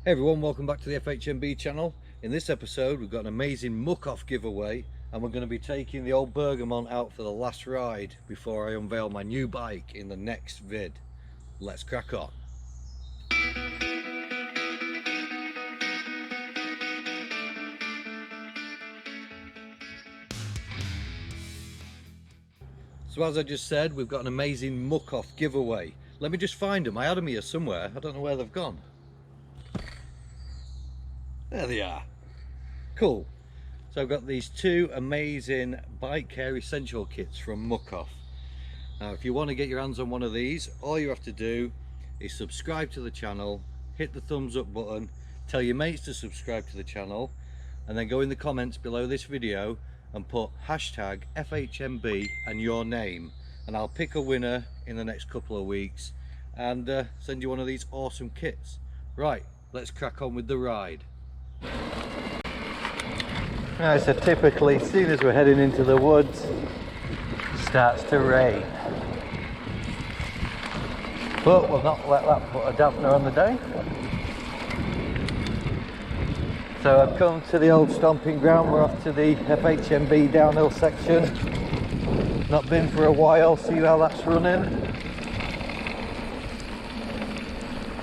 Hey everyone, welcome back to the FHMB channel. In this episode we've got an amazing Muc-off giveaway and we're going to be taking the old Bergamont out for the last ride before I unveil my new bike in the next vid. Let's crack on. So as I just said, we've got an amazing Muc-off giveaway. Let me just find them. I had them here somewhere. I don't know where they've gone. There they are. Cool. So I've got these two amazing bike care essential kits from Muc-off. Now if you want to get your hands on one of these, all you have to do is subscribe to the channel, hit the thumbs up button, tell your mates to subscribe to the channel, and then go in the comments below this video and put hashtag FHMB and your name, and I'll pick a winner in the next couple of weeks and send you one of these awesome kits. Right, let's crack on with the ride. Right, so typically as soon as we're heading into the woods it starts to rain, but we'll not let that put a dampener on the day. So I've come to the old stomping ground. We're off to the FHMB downhill section. Not been for a while, see how that's running.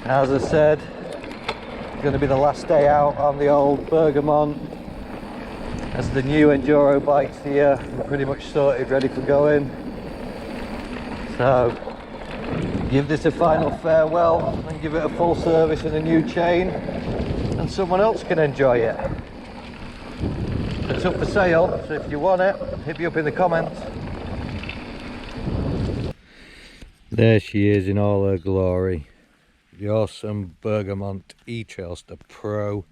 As I said, it's going to be the last day out on the old Bergamont, as the new enduro bikes here are pretty much sorted, ready for going. So give this a final farewell and give it a full service and a new chain, and someone else can enjoy it. It's up for sale, so if you want it, hit me up in the comments. There she is in all her glory, the awesome Bergamont e-trailster Pro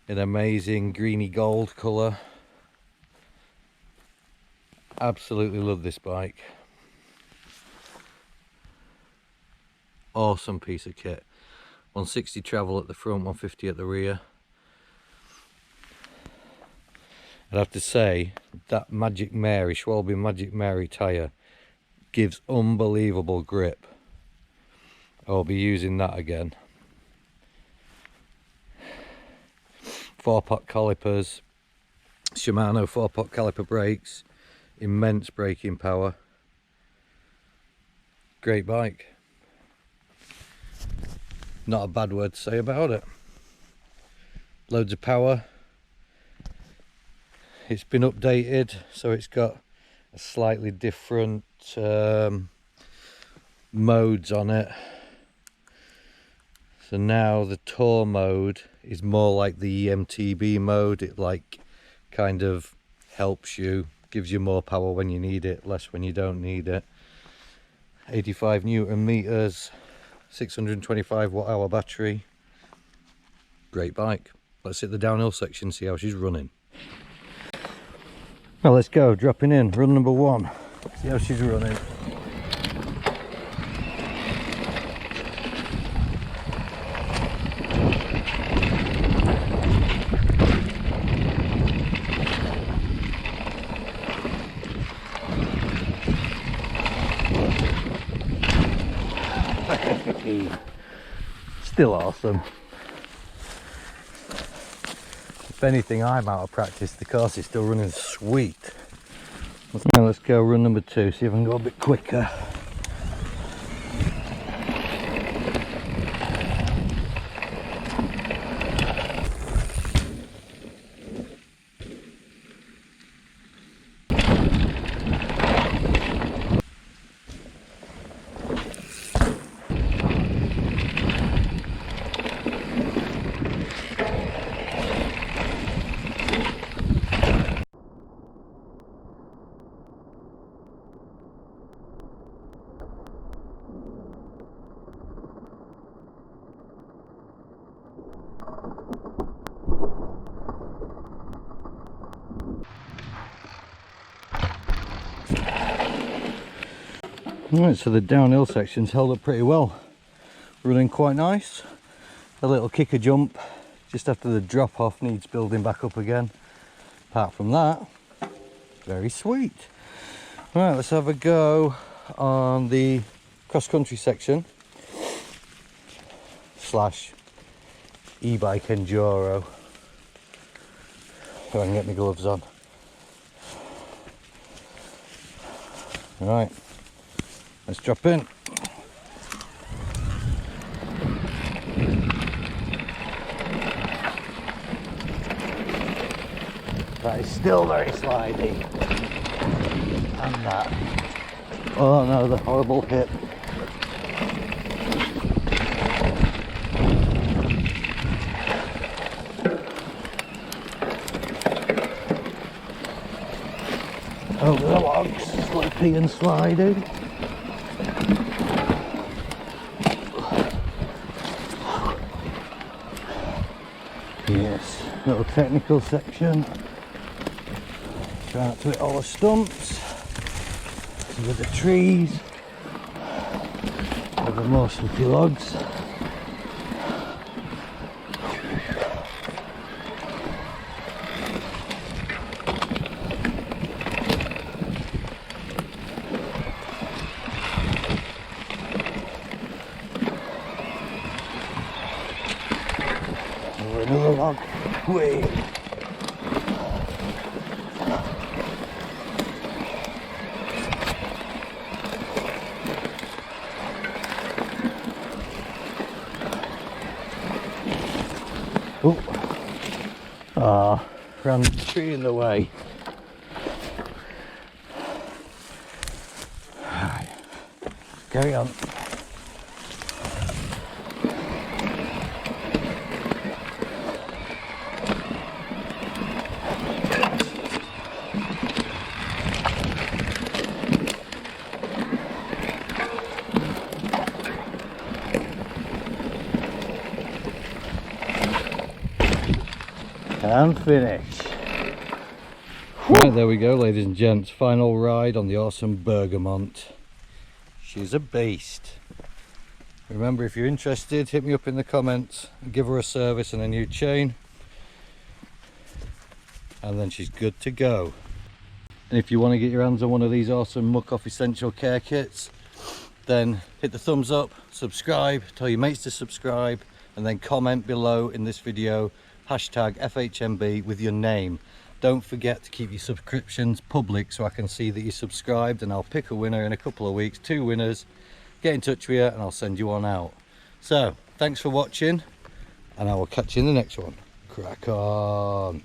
in amazing greeny gold colour. Absolutely love this bike. Awesome piece of kit. 160 travel at the front, 150 at the rear. I'd have to say that Magic Mary, Schwalbe Magic Mary tyre gives unbelievable grip. I'll be using that again. 4-pot calipers, Shimano 4-pot caliper brakes, immense braking power. Great bike. Not a bad word to say about it. Loads of power. It's been updated, so it's got a slightly different modes on it. So now the tour mode is more like the emtb mode. It like kind of helps you, gives you more power when you need it, less when you don't need it. 85 Newton meters, 625 watt hour battery. Great bike. Let's hit the downhill section, see how she's running. Well, let's go, dropping in, run number 1. See how she's running. Still awesome. If anything, I'm out of practice. The course is still running sweet. Now let's go run number 2, see if I can go a bit quicker. Right, so the downhill section's held up pretty well. Running quite nice. A little kicker jump just after the drop off needs building back up again. Apart from that, very sweet. Right, let's have a go on the cross country section. slash e-bike enduro. So I can get my gloves on. Right, let's drop in. That is still very slidey. And that. Oh no, the horrible hip. Over the logs, slippy and sliding. Yes, little technical section. Try not to hit all the stumps. With the trees. With the more slippy logs. Another log. Whee! Oh! Ah, ran the tree in the way. Right. Carry on. And finish. Right, there we go, ladies and gents. Final ride on the awesome Bergamont. She's a beast. Remember, if you're interested, hit me up in the comments, give her a service and a new chain, and then she's good to go. And if you want to get your hands on one of these awesome Muc-off essential care kits, then hit the thumbs up, subscribe, tell your mates to subscribe, and then comment below in this video hashtag FHMB with your name. Don't forget to keep your subscriptions public so I can see that you subscribed, and I'll pick a winner in a couple of weeks. 2 winners. Get in touch with you and I'll send you one out. So thanks for watching, and I will catch you in the next one. Crack on.